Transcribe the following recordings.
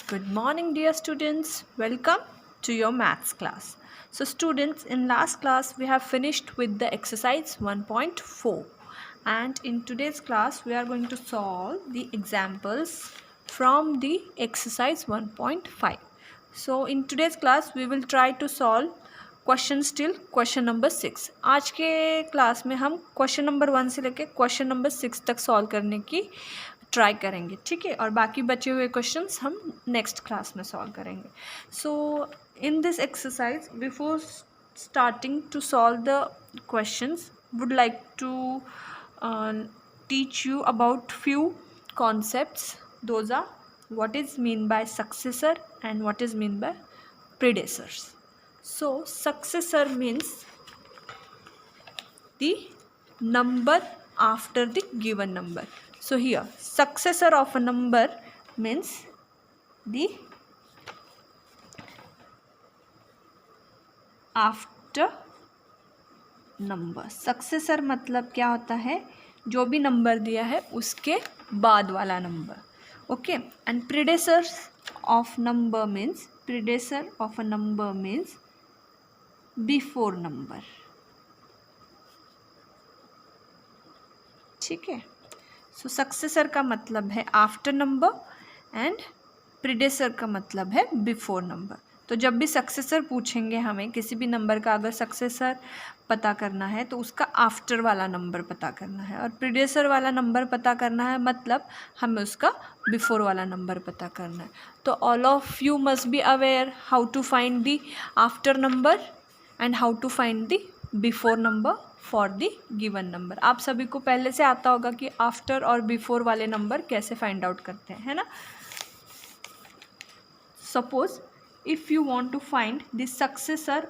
Good morning, dear students. Welcome to your maths class. So students, in last class we have finished with the exercise 1.4, and in today's class we are going to solve the examples from the exercise 1.5. So in today's class we will try to solve question till question number 6. आज के class में हम question number 1 से लेके question number 6 तक solve करने की try करेंगे, ठीक है, और बाकी बचे हुए क्वेश्चंस हम नेक्स्ट क्लास में सॉल्व करेंगे. So in this exercise, before starting to solve the questions, would like to teach you about few concepts. Those are what is mean by successor and what is mean by predecessors. So successor means the number after the given number. So here successor of a number means the after number. successor मतलब क्या होता है, जो भी number दिया है उसके बाद वाला number. Okay. And predecessor of number means before number. ठीक है. सो सक्सेसर का मतलब है आफ्टर नंबर एंड प्रीडेसर का मतलब है बिफोर नंबर. तो जब भी सक्सेसर पूछेंगे हमें किसी भी नंबर का, अगर सक्सेसर पता करना है तो उसका आफ्टर वाला नंबर पता करना है, और प्रीडेसर वाला नंबर पता करना है मतलब हमें उसका बिफोर वाला नंबर पता करना है. तो all of you must be aware how to find the after number and how to find the before number for the given number. आप सभी को पहले से आता होगा कि आफ्टर और बिफोर वाले नंबर कैसे फाइंड आउट करते हैं, है ना. Suppose if you want to find the successor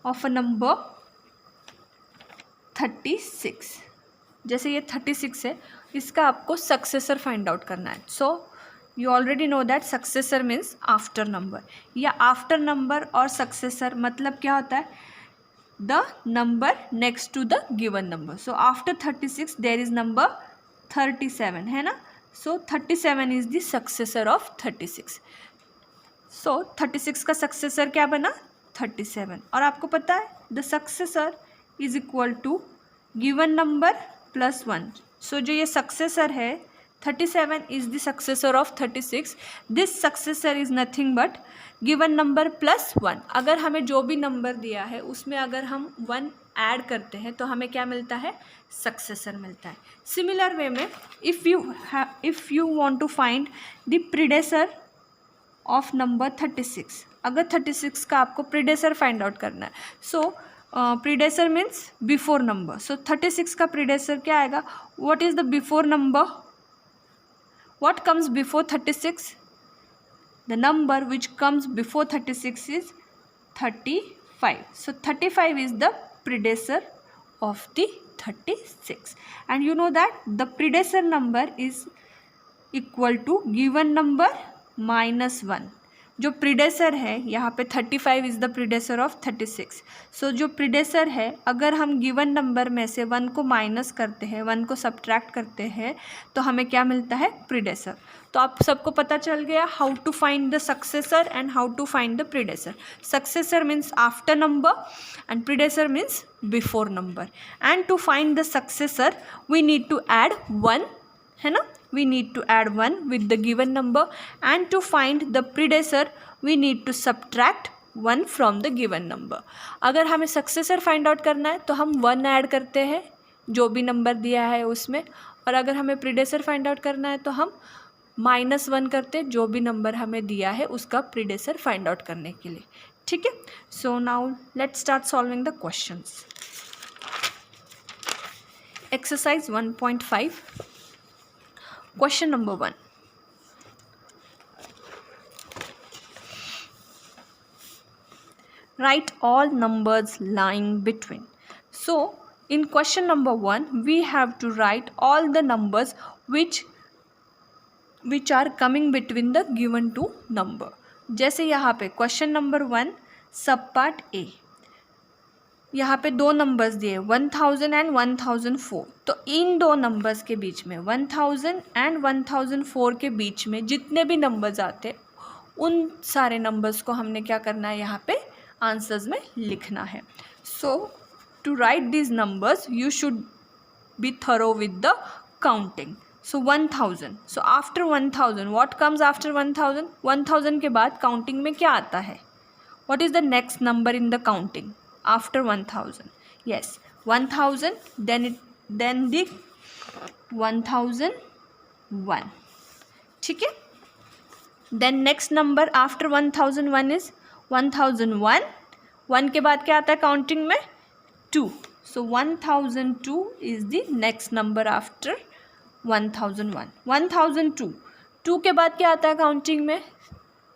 of a number 36, जैसे ये 36 है, इसका आपको सक्सेसर फाइंड आउट करना है. So you already know that successor means after number, या आफ्टर नंबर और सक्सेसर मतलब क्या होता है, the number next to the given number. So after 36 there is number 37, है ना. So 37 is the successor of 36. So 36 का successor क्या बना, 37. और आपको पता है the successor is equal to given number plus 1. So जो ये successor है 37 is the successor of 36. This successor is nothing but given number plus 1. अगर हमें जो भी नंबर दिया है उसमें अगर हम 1 ऐड करते हैं तो हमें क्या मिलता है, सक्सेसर मिलता है. सिमिलर वे में if you want to find the predecessor of number 36, अगर 36 का आपको प्रीडेसर फाइंड आउट करना है, सो प्रीडेसर मीन्स बिफोर नंबर. सो 36 का प्रीडेसर क्या आएगा, what is the before number, what comes before 36? The number which comes before 36 is 35. So 35 is the predecessor of the 36, and you know that the predecessor number is equal to given number minus 1. जो predecessor है यहाँ पे 35 is the predecessor of 36. सो जो predecessor है, अगर हम given number में से 1 को माइनस करते हैं, 1 को सब्ट्रैक्ट करते हैं, तो हमें क्या मिलता है, प्रीडेसर. तो आप सबको पता चल गया how to find the successor and how to find the predecessor. Successor means after number and predecessor means before number. And to find the successor we need to add 1, है ना. We need to add 1 with the given number, and to find the predecessor we need to subtract 1 from the given number. अगर हमें successor find out करना है तो हम 1 add करते हैं जो भी नंबर दिया है उसमें, और अगर हमें प्रीडेसर फाइंड आउट करना है तो हम -1 करते हैं जो भी नंबर हमें दिया है उसका प्रीडेसर फाइंड आउट करने के लिए. ठीक है. So now let's start solving the questions. Exercise 1.5. Question number 1. Write all numbers lying between. So in question number 1 we have to write all the numbers which are coming between the given two number. जैसे यहाँ पे question number 1 सब part A, यहाँ पे 2 numbers दिए 1000 and 1004. तो इन 2 numbers के बीच में 1000 एंड 1004 के बीच में जितने भी नंबर्स आते उन सारे नंबर्स को हमने क्या करना है यहाँ पे आंसर्स में लिखना है. So to write these numbers you should be thorough with the counting. So 1000. So after 1000, what comes after 1000? 1000 के बाद काउंटिंग में क्या आता है? What is the next number in the counting after 1000? Yes, 1000. Then the 1001. ठीक है? Then next number after 1001 is 1001. 1 के बाद क्या आता है काउंटिंग में? 2. So 1002 is the next number after 1001. 1002. 2 के बाद क्या आता है काउंटिंग में?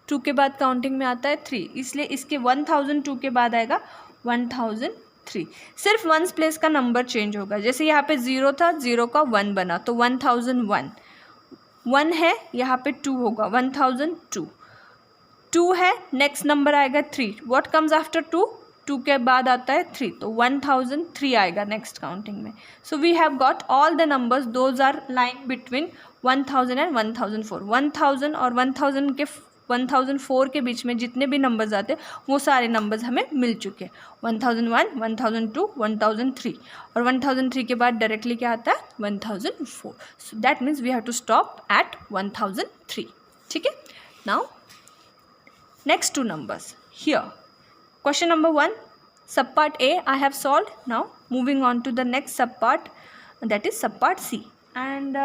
2 के बाद काउंटिंग में आता है 3, इसलिए इसके 1002 के बाद आएगा 1003. सिर्फ वंस प्लेस का नंबर चेंज होगा. जैसे यहाँ पे 0 था, 0 का 1 बना तो 1001. 1 है, यहाँ पे 2 होगा 1002. 2 है, नेक्स्ट नंबर आएगा 3. What comes after 2? 2 के बाद आता है 3, तो 1003 आएगा नेक्स्ट काउंटिंग में. So we have got all the numbers those are lying between 1000 and 1004. 1000 और 1004 के बीच में जितने भी नंबर्स आते हैं वो सारे नंबर्स हमें मिल चुके हैं. 1001, 1002, 1003 और 1003 के बाद डायरेक्टली क्या आता है 1004. So that means we have to stop at 1003. ठीक है. Now next 2 numbers here. Question number 1, subpart A I have solved. Now moving on to the next subpart, that is subpart C, and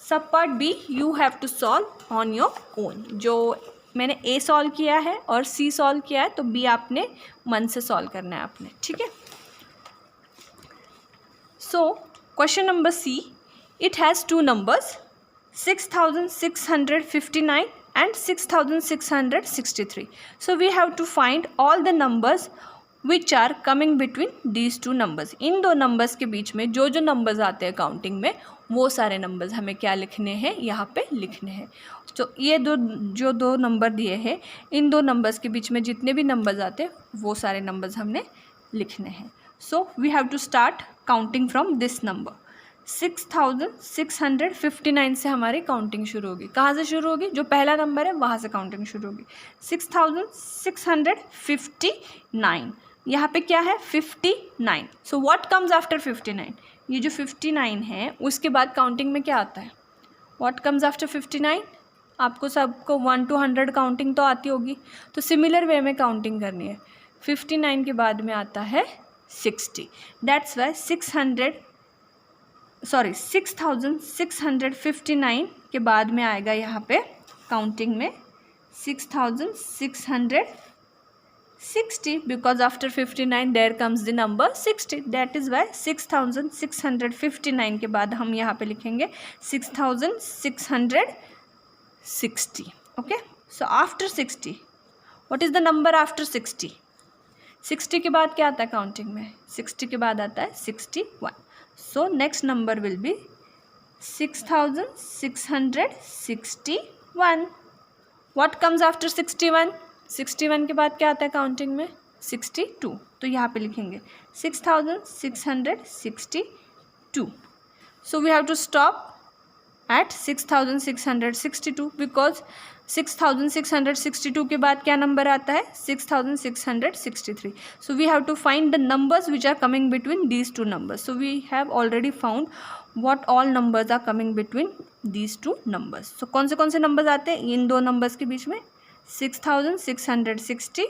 subpart B you have to solve on your own. जो मैंने A solve किया है और C solve किया है तो B आपने मन से सॉल्व करना है आपने. ठीक है. So question number C, it has 2 numbers, 6659 and 6663. So we have to find all the numbers which are coming between these 2 numbers. In 2 numbers के बीच में जो जो numbers आते हैं काउंटिंग में वो सारे numbers हमें क्या लिखने हैं यहाँ पे लिखने हैं. तो ये जो 2 नंबर दिए हैं इन 2 numbers के बीच में जितने भी numbers आते हैं वो सारे numbers हमने लिखने हैं. So we have to start counting from this number. 6659 से हमारी काउंटिंग शुरू होगी. कहाँ से शुरू होगी? जो पहला नंबर है वहाँ से काउंटिंग शुरू होगी. 6659. यहाँ पे क्या है 59. So what comes after 59? ये जो 59 है उसके बाद काउंटिंग में क्या आता है? What comes after 59? आपको सबको 1 to 100 काउंटिंग तो आती होगी, तो सिमिलर वे में काउंटिंग करनी है. 59 के बाद में आता है 60. दैट्स वाई 6659 के बाद में आएगा यहाँ पे काउंटिंग में 6660, because after 59 there comes the number 60. That is why 6659 के बाद हम यहाँ पे लिखेंगे 6660. Okay. So after 60 what is the number after 60? 60 के बाद क्या आता है काउंटिंग में? 60 के बाद आता है 61. So next number will be 6661. What comes after 61? 61 के बाद क्या आता है काउंटिंग में? 62. तो यहाँ पे लिखेंगे 6662. So we have to stop at 6662 because 6662 के बाद क्या नंबर आता है? 6663. So we have to find the numbers which are coming between these 2 numbers. So we have already found what all numbers are coming between these 2 numbers. So कौन से numbers आते हैं इन 2 numbers के बीच में? 6660,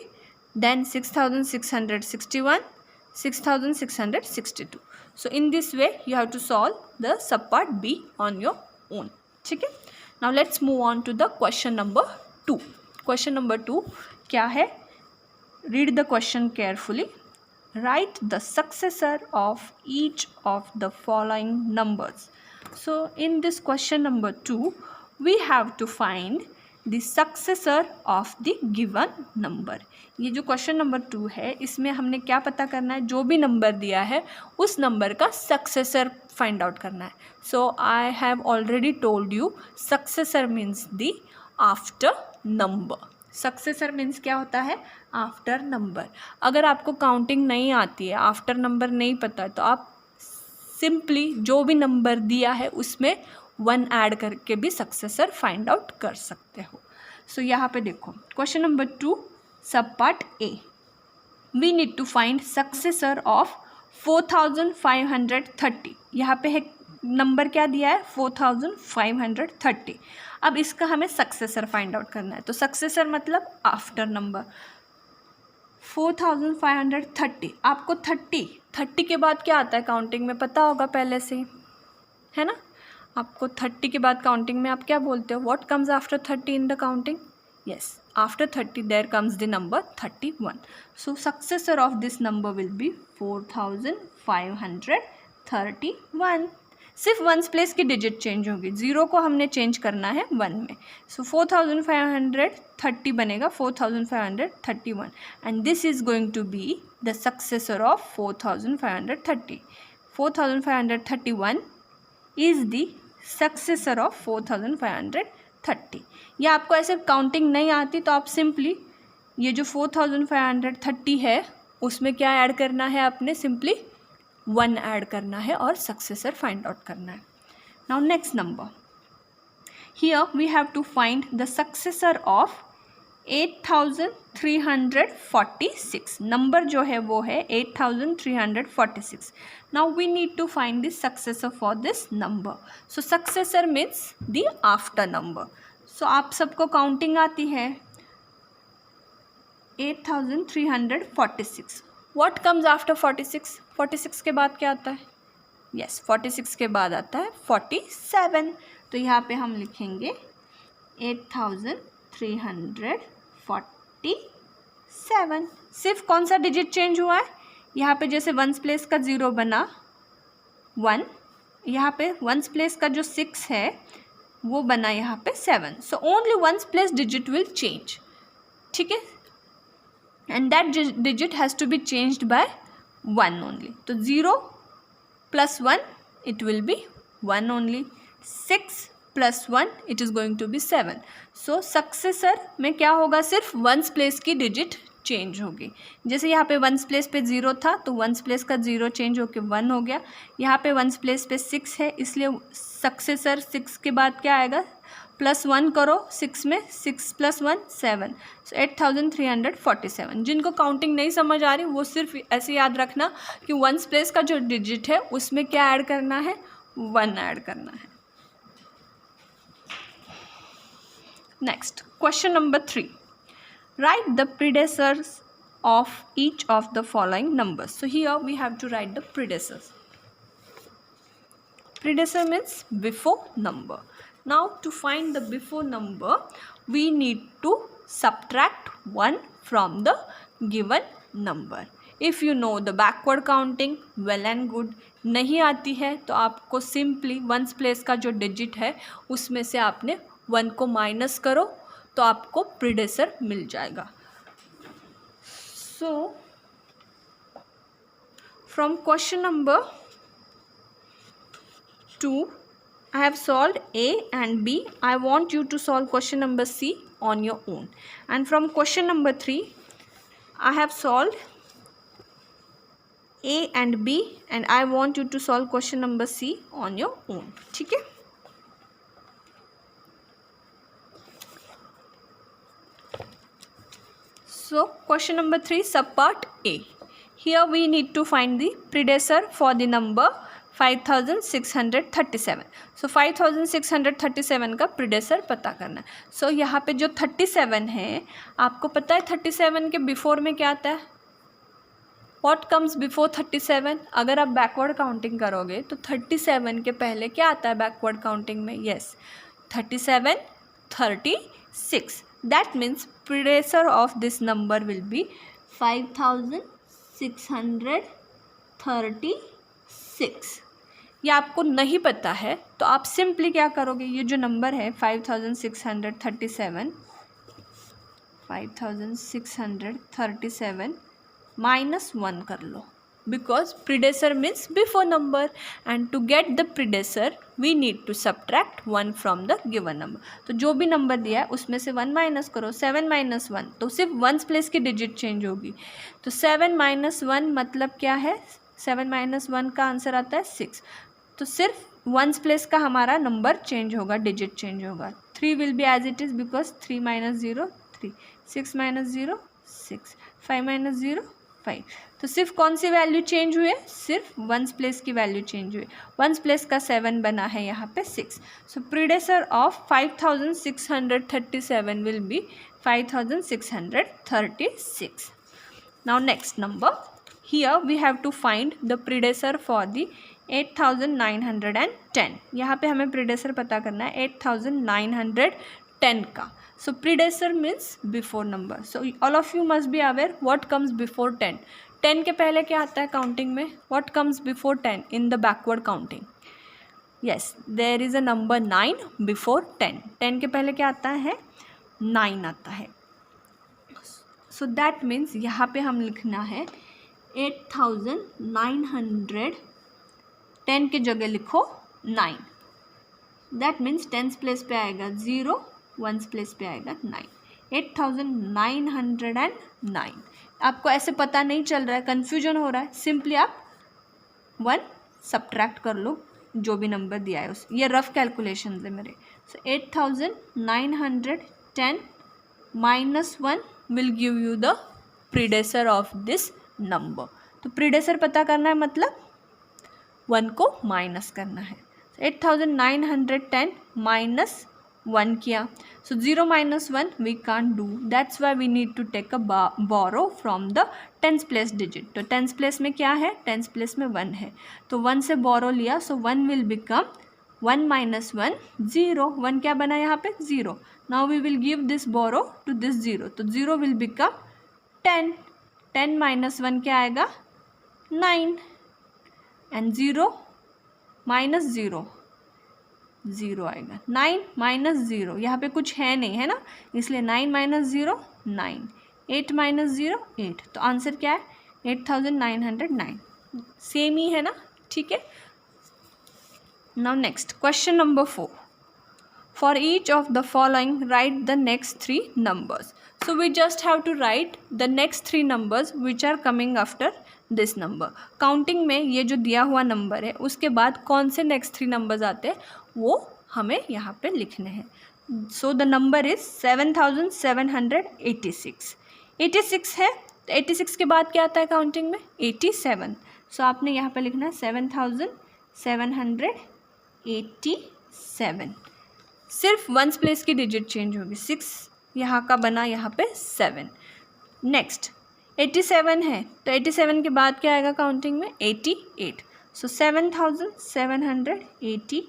then 6661, 6662. So in this way you have to solve the subpart B on your own. ठीक है. Now let's move on to the question number 2. Question number 2 क्या है? Read the question carefully. Write the successor of each of the following numbers. So in this question number 2 we have to find the successor of the given number. ये जो question number 2 है इसमें हमने क्या पता करना है? जो भी नंबर दिया है उस नंबर का सक्सेसर फाइंड आउट करना है. So I have already told you successor means the after number. Successor means क्या होता है? After number. अगर आपको काउंटिंग नहीं आती है, आफ्टर नंबर नहीं पता है, तो आप सिंपली जो भी नंबर दिया है उसमें 1 ऐड करके भी सक्सेसर फाइंड आउट कर सकते हो. सो यहाँ पे देखो question number 2 sub part A, we need to find successor of 4530। यहाँ पे है नंबर क्या दिया है 4530। अब इसका हमें सक्सेसर फाइंड आउट करना है। तो सक्सेसर मतलब आफ्टर नंबर 4530। आपको 30 के बाद क्या आता है काउंटिंग में पता होगा पहले से, है ना। आपको 30 के बाद काउंटिंग में आप क्या बोलते हो, what comes after 30 in the counting? yes, after 30 there comes the number 31. so successor of this number will be 4531। सिर्फ वंस प्लेस की डिजिट चेंज होगी, 0 को हमने चेंज करना है 1 में। सो 4530 बनेगा 4531 and this is going to be the successor of 4530। 4531 is the successor of 4530। या आपको ऐसे काउंटिंग नहीं आती तो आप सिंपली ये जो 4530 है उसमें क्या ऐड करना है, आपने सिंपली 1 ऐड करना है और सक्सेसर फाइंड आउट करना है। Now next number, here we have to find the successor of 8346। Number जो है वो है 8346। Now we need to find the successor for this number. So successor means the after number. सो आप सबको counting आती है 8346। What comes after 46? 46 के बाद क्या आता है? यस, 46 के बाद आता है 47। तो यहाँ पे हम लिखेंगे 8347। सिर्फ कौन सा डिजिट चेंज हुआ है? यहाँ पे जैसे वंस प्लेस का 0 बना 1, यहाँ पे वंस प्लेस का जो 6 है वो बना यहाँ पे 7। So only once place digit will change, ठीक है, and that digit has to be changed by 1 only. तो 0 + 1 it will be 1 only, 6 + 1 it is going to be 7। So successor में क्या होगा, सिर्फ वंस प्लेस की डिजिट चेंज होगी। जैसे यहाँ पे वंस प्लेस पे 0 था तो वंस प्लेस का 0 चेंज होके 1 हो गया। यहाँ पे वंस प्लेस पे 6 है इसलिए सक्सेसर 6 के बाद क्या आएगा, +1 करो 6 में, 6 + 1 7। सो 8347। जिनको काउंटिंग नहीं समझ आ रही वो सिर्फ ऐसे याद रखना कि वंस प्लेस का जो डिजिट है उसमें क्या ऐड करना है, 1 ऐड करना है। Next question number 3, write the predecessors of each of the following numbers. So here we have to write the predecessors. Predecessor means before number. Now to find the before number we need to subtract 1 from the given number. If you know the backward counting, well and good. नहीं आती है तो आपको simply once place का जो digit है उसमें से आपने 1 को माइनस करो तो आपको प्रीडेसर मिल जाएगा। सो from question number 2 I have solved A and B. I want you to solve question number C on your own. And from question number 3 I have solved A and B and I want you to solve question number C on your own. ठीक है। So question number 3 subpart A. Here we need to find the predecessor for the number 5637. So 5637 का predecessor पता करना है। So यहाँ पे जो 37 है आपको पता है 37 के बिफोर में क्या आता है, What comes before 37? अगर आप बैकवर्ड काउंटिंग करोगे तो 37 के पहले क्या आता है बैकवर्ड काउंटिंग में? Yes, 37 36। That means predecessor of this number will be 5636। ये आपको नहीं पता है तो आप सिंपली क्या करोगे, ये जो नंबर है 5637 -1 कर लो, because predecessor means before number and to get the predecessor we need to subtract 1 from the given number. तो जो भी नंबर दिया है उसमें से 1 माइनस करो, 7 - 1 तो सिर्फ वंस प्लेस की डिजिट चेंज होगी। तो 7 - 1 मतलब क्या है, 7 - 1 का आंसर आता है 6। तो सिर्फ वंस प्लेस का हमारा नंबर चेंज होगा, डिजिट चेंज होगा। 3 will be as it is because 3 minus 0 3, 6 minus 0 6, 5 minus 0 5. तो सिर्फ कौन सी वैल्यू चेंज हुई है, सिर्फ वंस प्लेस की वैल्यू चेंज हुई. वंस प्लेस का 7 बना है यहाँ पे 6. So predecessor of 5637 will be 5636. Now next number, here we have to find the predecessor for the 8910. यहाँ पे हमें प्रीडेसर पता करना है 8910 का. So predecessor means before number. So all of you must be aware what comes before 10. 10 के पहले क्या आता है काउंटिंग में? What comes before 10 in the backward counting? Yes, there is a number 9 before 10. 10 के पहले क्या आता है? 9 आता है. So that means यहाँ पे हम लिखना है 8900. 10 के जगह लिखो 9. That means 10th प्लेस पे आएगा 0, वंस प्लेस पे आएगा 9. 8909. आपको ऐसे पता नहीं चल रहा है, कन्फ्यूजन हो रहा है, सिंपली आप 1 सब्ट्रैक्ट कर लो जो भी नंबर दिया है उस. ये रफ कैलकुलेशन है मेरे. सो 8910 minus 1 will give you the predecessor of this number. तो प्रीडेसर पता करना है मतलब 1 को माइनस करना है. 8910 माइनस 1 किया. So 0 minus 1 we can't do. That's why we need to take a borrow from the 10th place digit. तो 10th place में क्या है? 10th place में 1 है, तो 1 से borrow लिया. So 1 will become 1 minus 1 0. 1 क्या बना यहाँ पे? 0. Now we will give this borrow to this 0. तो 0 will become 10. 10 minus 1 क्या आएगा? 9. And 0 minus 0 0 आएगा. 9 माइनस 0, यहाँ पे कुछ है नहीं है ना, इसलिए 9 माइनस 0 9. 8 माइनस 0 8. तो आंसर क्या है? 8909. सेम ही है ना, ठीक है. Now next question number 4. For each of the following write the next 3 numbers. So we just have to write the next 3 numbers which are coming after this number. Counting में ये जो दिया हुआ नंबर है उसके बाद कौन से नेक्स्ट 3 नंबर्स आते हैं वो हमें यहाँ पे लिखने हैं. So the number is 7786. 86 है तो 86 के बाद क्या आता है काउंटिंग में? 87. सो आपने यहाँ पे लिखना है 7787. सिर्फ वंस प्लेस की डिजिट चेंज होगी. 6 यहाँ का बना, यहाँ पे 7. नेक्स्ट 87 है तो 87 के बाद क्या आएगा काउंटिंग में? 88. सो 7788.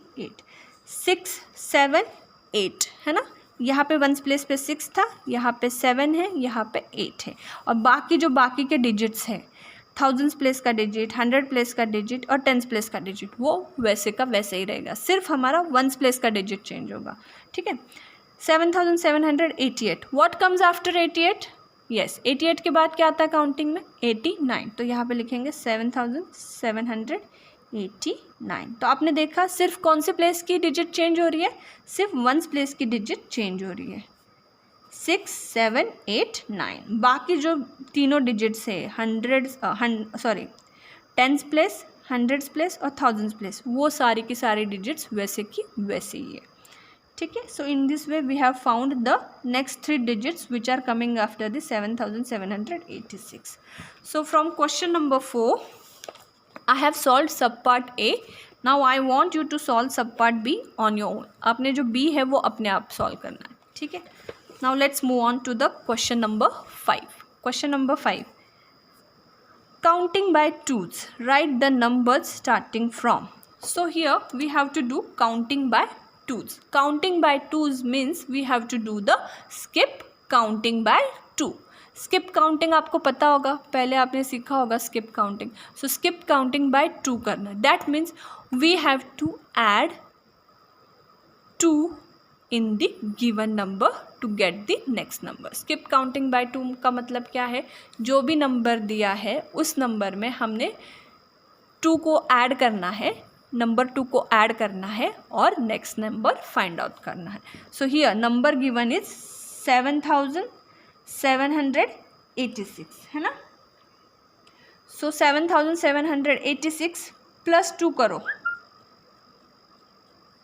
6 7 8 है ना. यहाँ पे वंस प्लेस पे 6 था, यहाँ पे 7 है, यहाँ पे 8 है. और बाकी जो बाकी के डिजिट्स हैं, थाउजेंड्स प्लेस का डिजिट, 100 प्लेस का डिजिट और 10 प्लेस का डिजिट, वो वैसे का वैसे ही रहेगा. सिर्फ हमारा वंस प्लेस का डिजिट चेंज होगा. ठीक है. 7788. What comes after 88? यस, 88 के बाद क्या आता है काउंटिंग में? 89. तो यहाँ पे लिखेंगे 7789. तो आपने देखा सिर्फ कौन से प्लेस की डिजिट चेंज हो रही है? सिर्फ वंस प्लेस की डिजिट चेंज हो रही है. 6 7 8 9. बाकी जो तीनों डिजिट्स है 10th प्लेस, 100th प्लेस और 1000th प्लेस, वो सारी की सारी डिजिट्स वैसे की वैसे ही है. ठीक है. So in this way we have found the next 3 digits which are coming after the 7786. So from question number 4 I have solved sub part A. Now I want you to solve sub part B on your own. आपने जो B है वो अपने आप solve करना है. ठीक है. Now let's move on to the question number 5. Question number 5. Counting by twos. Write the numbers starting from. So here we have to do counting by twos. Counting by twos means we have to do the skip counting by 2. Skip counting आपको पता होगा, पहले आपने सीखा होगा skip counting. So skip counting by 2 करना. That means we have to add 2 in the given number to get the next number. Skip counting by 2 का मतलब क्या है? जो भी नंबर दिया है उस नंबर में हमने 2 को ऐड करना है, नंबर 2 को ऐड करना है और नेक्स्ट नंबर फाइंड आउट करना है. So here number given is 7786 है ना. सो 7786 प्लस 2 करो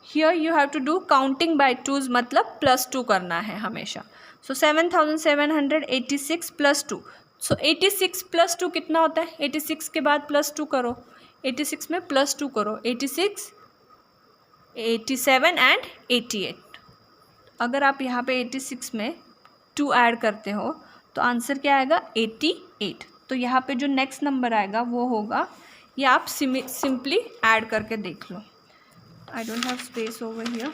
here you have to do counting by twos, मतलब +2 करना है हमेशा. सो 7786 + 2. सो 86 + 2 कितना होता है? 86 के बाद +2 करो, 86 में +2 करो, 86, 87 एंड 88. अगर आप यहाँ पे 86 में 2 ऐड करते हो तो आंसर क्या आएगा? 88. तो यहाँ पे जो नेक्स्ट नंबर आएगा वो होगा, या आप सिंपली ऐड करके देख लो. I don't have space over here.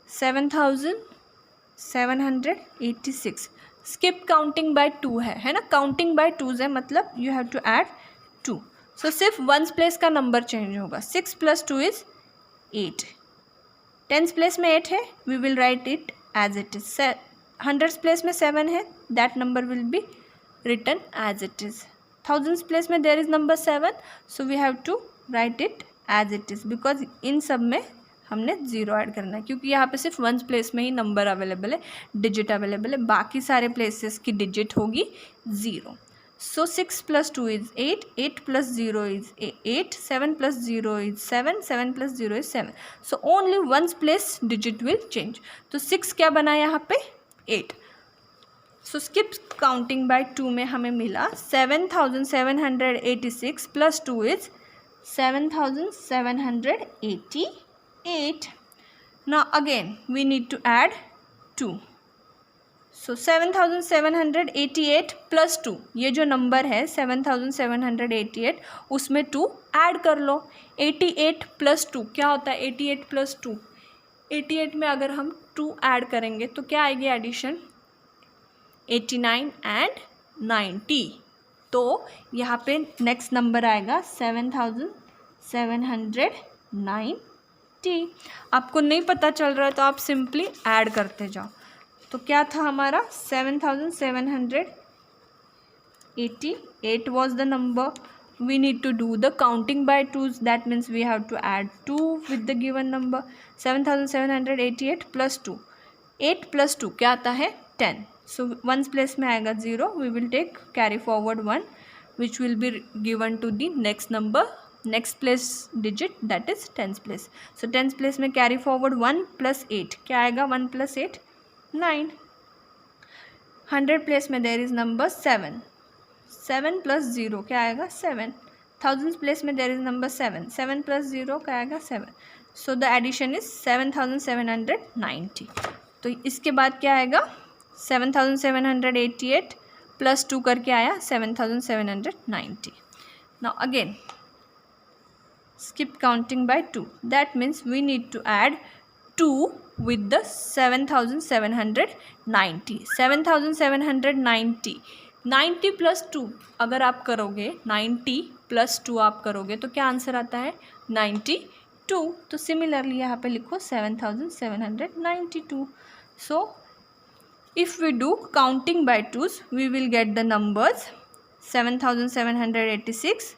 7786. Skip counting by 2 है ना, काउंटिंग बाय 2s है, मतलब you have to add 2. So सिर्फ 1s प्लेस का नंबर चेंज होगा. 6 + 2 इज 8. 10s प्लेस में 8 है, we will write it as it is. 100s place में 7 है, that number will be written as it is. 1000s place में there is number 7, so we have to write it as it is, because in सब में हमने 0 add करना है, क्योंकि यहाँ पे सिर्फ 1s प्लेस में ही नंबर अवेलेबल है, डिजिट अवेलेबल है, बाकी सारे प्लेसेस की डिजिट होगी 0. सो 6 + 2 is 8, 8 + 0 is 8, 7 + 0 is 7, 7 + 0 is 7. So only 1s place digit will change. तो 6 क्या बना यहाँ पे? 8. सो स्किप काउंटिंग बाय 2 में हमें मिला 7786 + 2 is 7788. Now again we need to add 2. So 7788 + 2, ये जो नंबर है 7788, उसमें 2 ऐड कर लो. 88 + 2 क्या होता है? 88 + 2, 88 में अगर हम 2 ऐड करेंगे तो क्या आएगी एडिशन? 89 एंड 90. तो यहाँ पे नेक्स्ट नंबर आएगा 7790. आपको नहीं पता चल रहा है तो आप सिंपली ऐड करते जाओ. तो क्या था हमारा? 7788 was the number. We need to do the counting by 2s. That means we have to add 2 with the given number. 7788 + 2. 8 + 2 क्या आता है? 10. So 1s प्लेस में आएगा 0. We will take carry forward 1, which will be given to the next number, next place digit, that is 10s place. So 10s place में carry forward 1 + 8 क्या आएगा? 1 + 8 9. 100 place में there is number 7, 7 + 0 क्या आएगा? 7. 1000s place में there is number 7, 7 + 0 क्या आएगा? 7. So the addition is 7790. तो इसके बाद क्या आएगा? 7788 + 2 करके आया 7790. Now again skip counting by 2. That means we need to add 2 with the 7790. 7790. 90 + 2 अगर आप करोगे, 90 + 2 आप करोगे तो क्या आंसर आता है? 92. तो सिमिलरली यहाँ पे लिखो 7792. सो if we do counting by 2s, we will get the numbers 7786,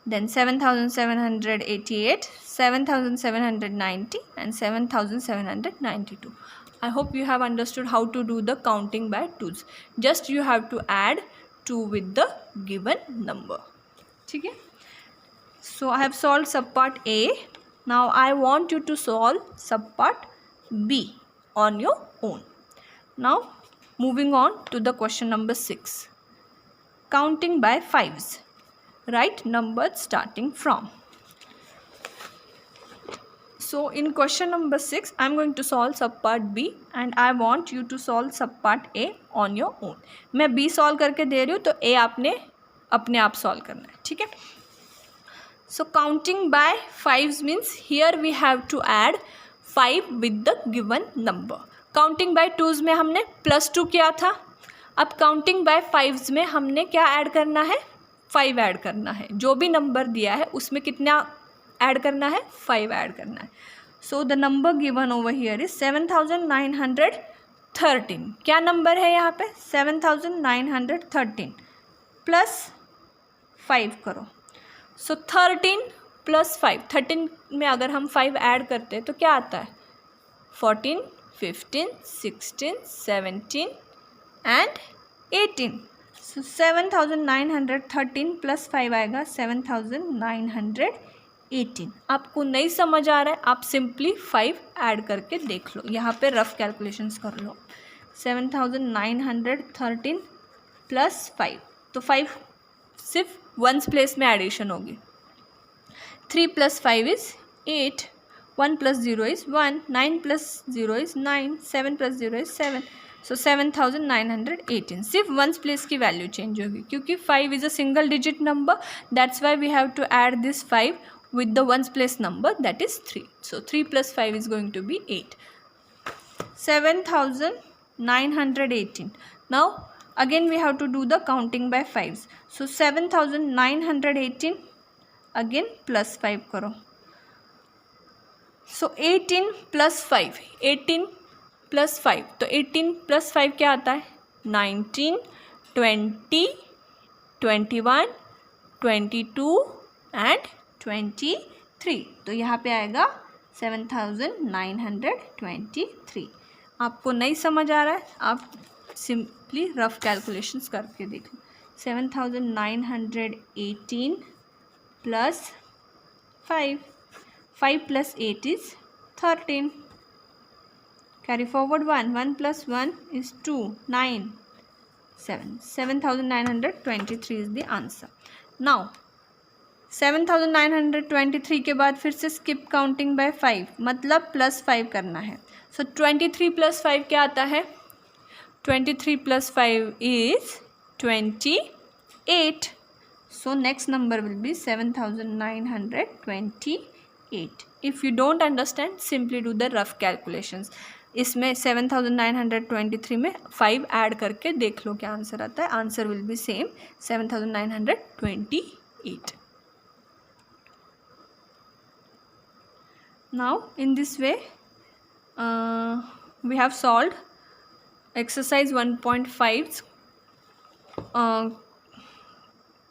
then 7788, 7790 and 7792. I hope you have understood how to do the counting by 2s. Just you have to add 2 with the given number. ठीक है? So I have solved subpart A. Now I want you to solve subpart B on your own. Now moving on to the question number 6. Counting by 5s. Write numbers starting from. So in question number 6, I am going to solve subpart B and I want you to solve subpart A on your own. मैं B solve करके दे रही हूँ तो A आपने अपने आप solve करना है. ठीक है? So counting by 5s means here we have to add 5 with the given number. Counting by 2s में हमने +2 किया था. अब काउंटिंग बाय 5s में हमने क्या ऐड करना है? 5 ऐड करना है. जो भी नंबर दिया है उसमें कितना ऐड करना है? 5 ऐड करना है. So the number given over here is 7913. क्या नंबर है यहाँ पे? 7913 + 5 करो. सो 13 + 5. 13 में अगर हम 5 ऐड करते हैं तो क्या आता है? 14, 15, 16, 17 and 18. So 7913 + 5 आएगा 7918. 18। आपको नहीं समझ आ रहा है, आप सिंपली 5 ऐड करके देख लो, यहाँ पे रफ कैलकुलेशंस कर लो। 7913 प्लस 5, तो 5 सिर्फ वंस प्लेस में एडिशन होगी। 3 plus 5 is 8, 1 plus 0 is 1, 9 plus 0 is 9, 7 plus 0 is 7। So 7918, सिर्फ वंस प्लेस की वैल्यू चेंज होगी, क्योंकि 5 is a single digit number, that's why we have to add this 5 with the ones place number, that is 3. So 3 plus 5 is going to be 8. 7918. Now again we have to do the counting by 5s. So 7918 again plus 5 करो. So 18 plus 5, 18 plus 5, तो 18 plus 5 क्या आता है? 19, 20, 21, 22 and 23, तो यहाँ पे आएगा 7923। आपको नहीं समझ आ रहा है, आप सिंपली रफ कैलकुलेशंस करके देख लो। 7918 plus 5, 5 plus 8 is 13, carry forward 1, 1 plus 1 is 2, 9, 7, 7923 is the answer. Now 7923 के बाद फिर से स्किप काउंटिंग बाय 5, मतलब प्लस 5 करना है। सो 23 प्लस 5 क्या आता है? 23 plus 5 is 28. So next number will be 7928. If you don't understand, simply do the rough calculations. इसमें 7923 में 5 ऐड करके देख लो क्या आंसर आता है। Answer will be same 7928. Now in this way we have solved exercise 1.5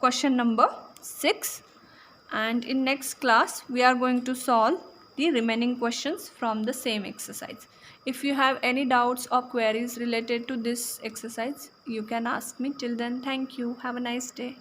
question number 6, and in next class we are going to solve the remaining questions from the same exercise. If you have any doubts or queries related to this exercise, you can ask me. Till then, thank you. Have a nice day.